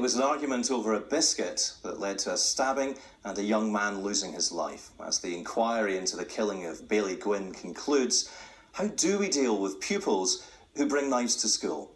It was an argument over a biscuit that led to a stabbing and a young man losing his life. As the inquiry into the killing of Bailey Gwynn concludes, how do we deal with pupils who bring knives to school?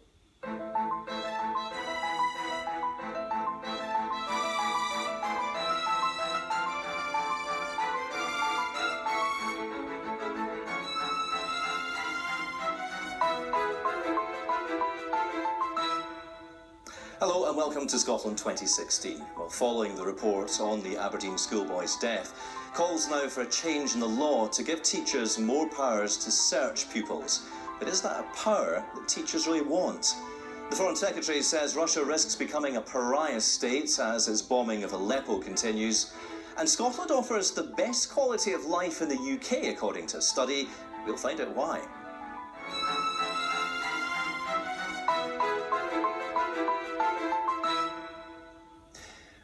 Hello and welcome to Scotland 2016. Well, following the reports on the Aberdeen schoolboy's death, calls now for a change in the law to give teachers more powers to search pupils. But is that a power that teachers really want? The Foreign Secretary says Russia risks becoming a pariah state as its bombing of Aleppo continues. And Scotland offers the best quality of life in the UK, according to a study. We'll find out why.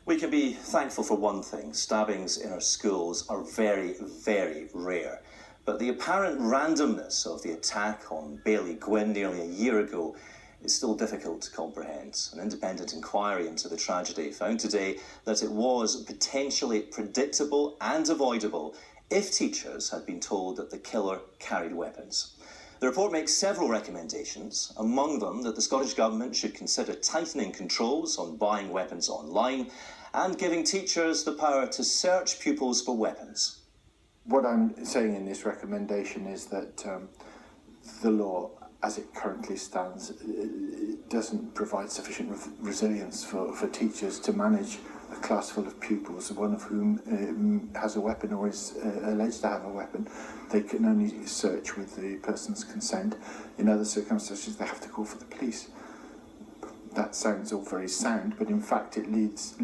We can be thankful for one thing. Stabbings in our schools are very, very rare. But the apparent randomness of the attack on Bailey Gwynn nearly a year ago is still difficult to comprehend. An independent inquiry into the tragedy found today that it was potentially predictable and avoidable if teachers had been told that the killer carried weapons. The report makes several recommendations, among them that the Scottish Government should consider tightening controls on buying weapons online and giving teachers the power to search pupils for weapons. What I'm saying in this recommendation is that the law, as it currently stands, doesn't provide sufficient resilience for teachers to manage a class full of pupils, one of whom has a weapon or is alleged to have a weapon. They can only search with the person's consent. In other circumstances, they have to call for the police. That sounds all very sound, but in fact it leaves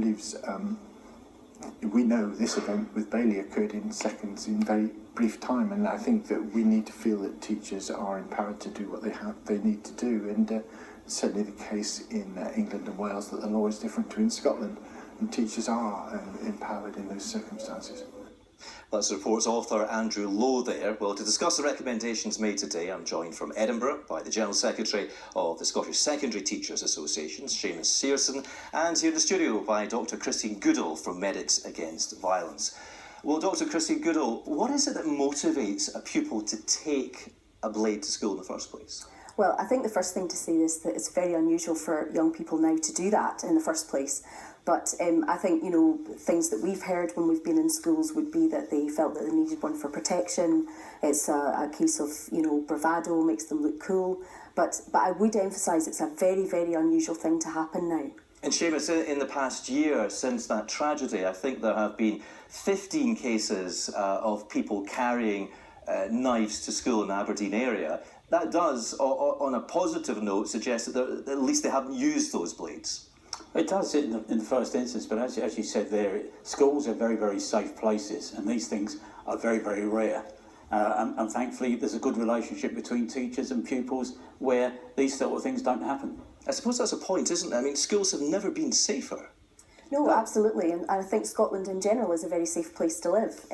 we know this event with Bailey occurred in seconds, in very brief time, and I think that we need to feel that teachers are empowered to do what they need to do, and certainly the case in England and Wales that the law is different to in Scotland, and teachers are empowered in those circumstances. That's the report's author Andrew Lowe there. Well, to discuss the recommendations made today, I'm joined from Edinburgh by the General Secretary of the Scottish Secondary Teachers Association, Seamus Searson, and here in the studio by Dr Christine Goodall from Medics Against Violence. Well, Dr Christine Goodall, what is it that motivates a pupil to take a blade to school in the first place? Well, I think the first thing to say is that it's very unusual for young people now to do that in the first place. But I think, things that we've heard when we've been in schools would be that they felt that they needed one for protection. It's a case of, bravado, makes them look cool. But I would emphasise it's a very, very unusual thing to happen now. And Seamus, in the past year since that tragedy, I think there have been 15 cases of people carrying knives to school in the Aberdeen area. That does, on a positive note, suggest that at least they haven't used those blades. It does in the first instance, but as you said there, schools are very, very safe places, and these things are very, very rare. And thankfully, there's a good relationship between teachers and pupils where these sort of things don't happen. I suppose that's a point, isn't it? I mean, schools have never been safer. No, absolutely, and I think Scotland in general is a very safe place to live.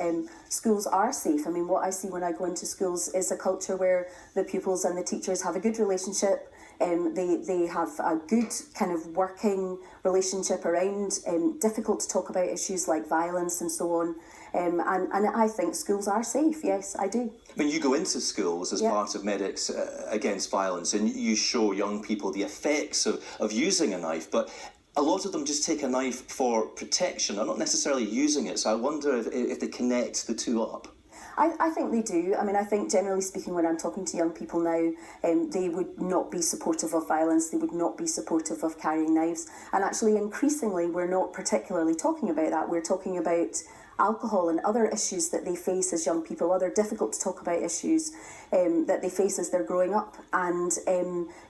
Schools are safe. I mean, what I see when I go into schools is a culture where the pupils and the teachers have a good relationship. They have a good kind of working relationship around difficult to talk about issues like violence and so on. And I think schools are safe, yes, I do. I mean, you go into schools as part of Medics Against Violence and you show young people the effects of using a knife, but a lot of them just take a knife for protection. They're not necessarily using it, so I wonder if they connect the two up. I think they do. I mean, I think generally speaking, when I'm talking to young people now, they would not be supportive of violence, they would not be supportive of carrying knives. And actually, increasingly, we're not particularly talking about that. We're talking about alcohol and other issues that they face as young people, other difficult to talk about issues that they face as they're growing up. And,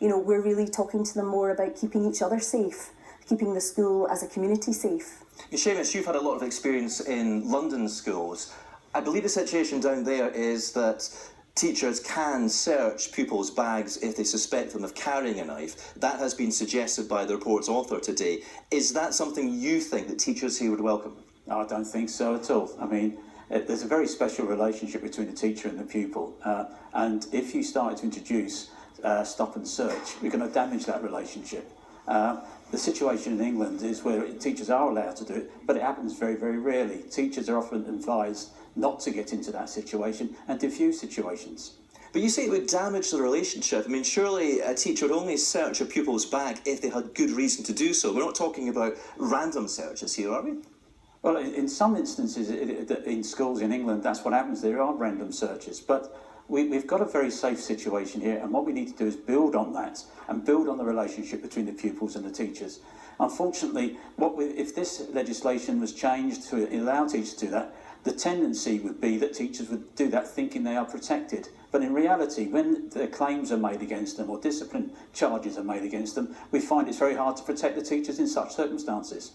we're really talking to them more about keeping each other safe, keeping the school as a community safe. Seamus, you've had a lot of experience in London schools. I believe the situation down there is that teachers can search pupils' bags if they suspect them of carrying a knife. That has been suggested by the report's author today. Is that something you think that teachers here would welcome? No, I don't think so at all. I mean, there's a very special relationship between the teacher and the pupil. And if you start to introduce stop and search, you're going to damage that relationship. The situation in England is where teachers are allowed to do it, but it happens very, very rarely. Teachers are often advised not to get into that situation and diffuse situations. But you say it would damage the relationship. I mean, surely a teacher would only search a pupil's bag if they had good reason to do so. We're not talking about random searches here, are we? Well, in some instances in schools in England, that's what happens. There are random searches, but we've got a very safe situation here, and what we need to do is build on that and build on the relationship between the pupils and the teachers. Unfortunately, if this legislation was changed to allow teachers to do that, the tendency would be that teachers would do that thinking they are protected. But in reality, when the claims are made against them or discipline charges are made against them, we find it's very hard to protect the teachers in such circumstances.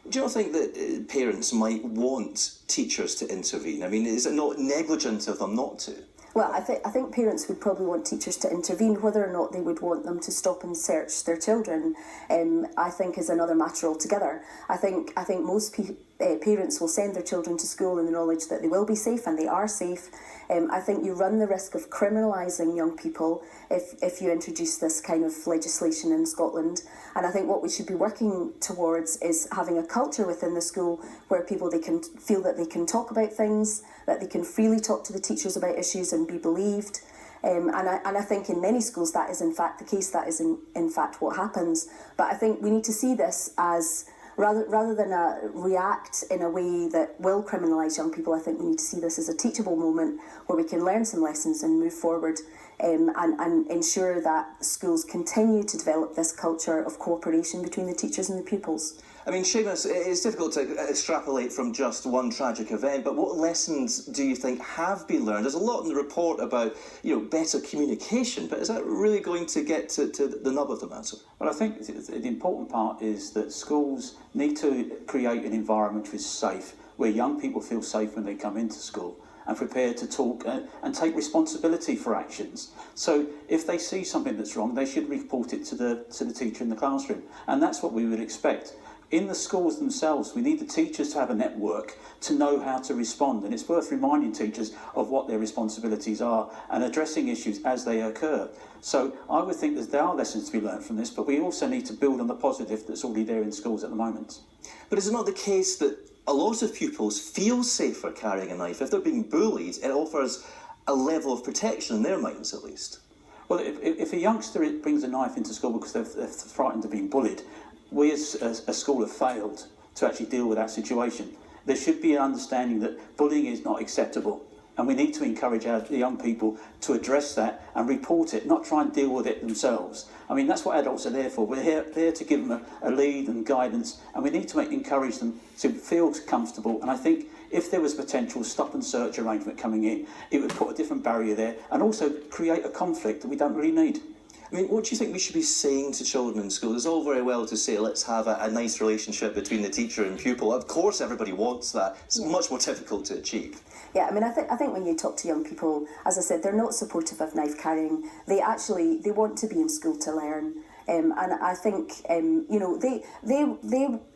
Do you not think that parents might want teachers to intervene? I mean, is it not negligent of them not to? Well, I think parents would probably want teachers to intervene. Whether or not they would want them to stop and search their children, I think is another matter altogether. I think most parents will send their children to school in the knowledge that they will be safe, and they are safe. I think you run the risk of criminalising young people if you introduce this kind of legislation in Scotland. And I think what we should be working towards is having a culture within the school where they can feel that they can talk about things, that they can freely talk to the teachers about issues and be believed. And I think in many schools that is in fact the case, that is in fact what happens. But I think we need to see this as, rather than react in a way that will criminalise young people, I think we need to see this as a teachable moment where we can learn some lessons and move forward, and ensure that schools continue to develop this culture of cooperation between the teachers and the pupils. I mean, Seamus, it's difficult to extrapolate from just one tragic event, but what lessons do you think have been learned? There's a lot in the report about, better communication, but is that really going to get to the nub of the matter? Well, I think the important part is that schools need to create an environment which is safe, where young people feel safe when they come into school and prepared to talk and take responsibility for actions. So if they see something that's wrong, they should report it to the teacher in the classroom, and that's what we would expect. In the schools themselves, we need the teachers to have a network to know how to respond, and it's worth reminding teachers of what their responsibilities are and addressing issues as they occur. So I would think that there are lessons to be learned from this, but we also need to build on the positive that's already there in schools at the moment. But is it not the case that a lot of pupils feel safer carrying a knife? If they're being bullied, it offers a level of protection in their minds, at least. Well, if a youngster brings a knife into school because they're frightened of being bullied, we as a school have failed to actually deal with that situation. There should be an understanding that bullying is not acceptable, and we need to encourage our young people to address that and report it, not try and deal with it themselves. I mean, that's what adults are there for. We're there to give them a lead and guidance, and we need to encourage them to feel comfortable. And I think if there was potential stop and search arrangement coming in, it would put a different barrier there and also create a conflict that we don't really need. I mean, what do you think we should be saying to children in school? It's all very well to say, let's have a nice relationship between the teacher and pupil. Of course, everybody wants that. It's much more difficult to achieve. Yeah, I mean, I think when you talk to young people, as I said, they're not supportive of knife carrying. They want to be in school to learn. And I think, they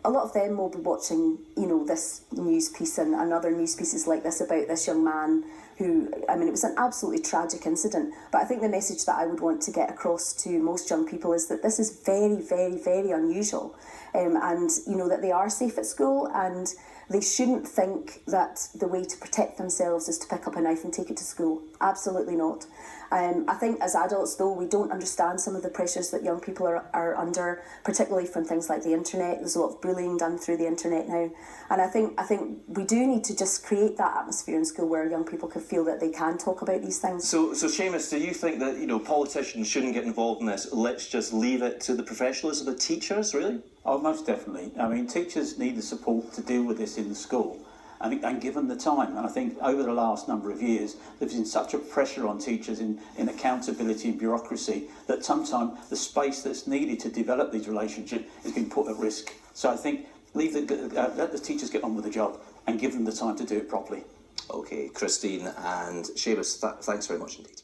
a lot of them will be watching, this news piece and other news pieces like this about this young man who, I mean, it was an absolutely tragic incident. But I think the message that I would want to get across to most young people is that this is very, very, very unusual. And, that they are safe at school, and they shouldn't think that the way to protect themselves is to pick up a knife and take it to school. Absolutely not. I think as adults, though, we don't understand some of the pressures that young people are under, particularly from things like the internet. There's a lot of bullying done through the internet now. And I think we do need to just create that atmosphere in school where young people can feel that they can talk about these things. So Seamus, do you think that, politicians shouldn't get involved in this? Let's just leave it to the professionalism of the teachers, really? Oh, most definitely. I mean, teachers need the support to deal with this in the school and give them the time. And I think over the last number of years, there's been such a pressure on teachers in accountability and bureaucracy that sometimes the space that's needed to develop these relationships has been put at risk. So I think let the teachers get on with the job and give them the time to do it properly. OK, Christine and Seamus, thanks very much indeed.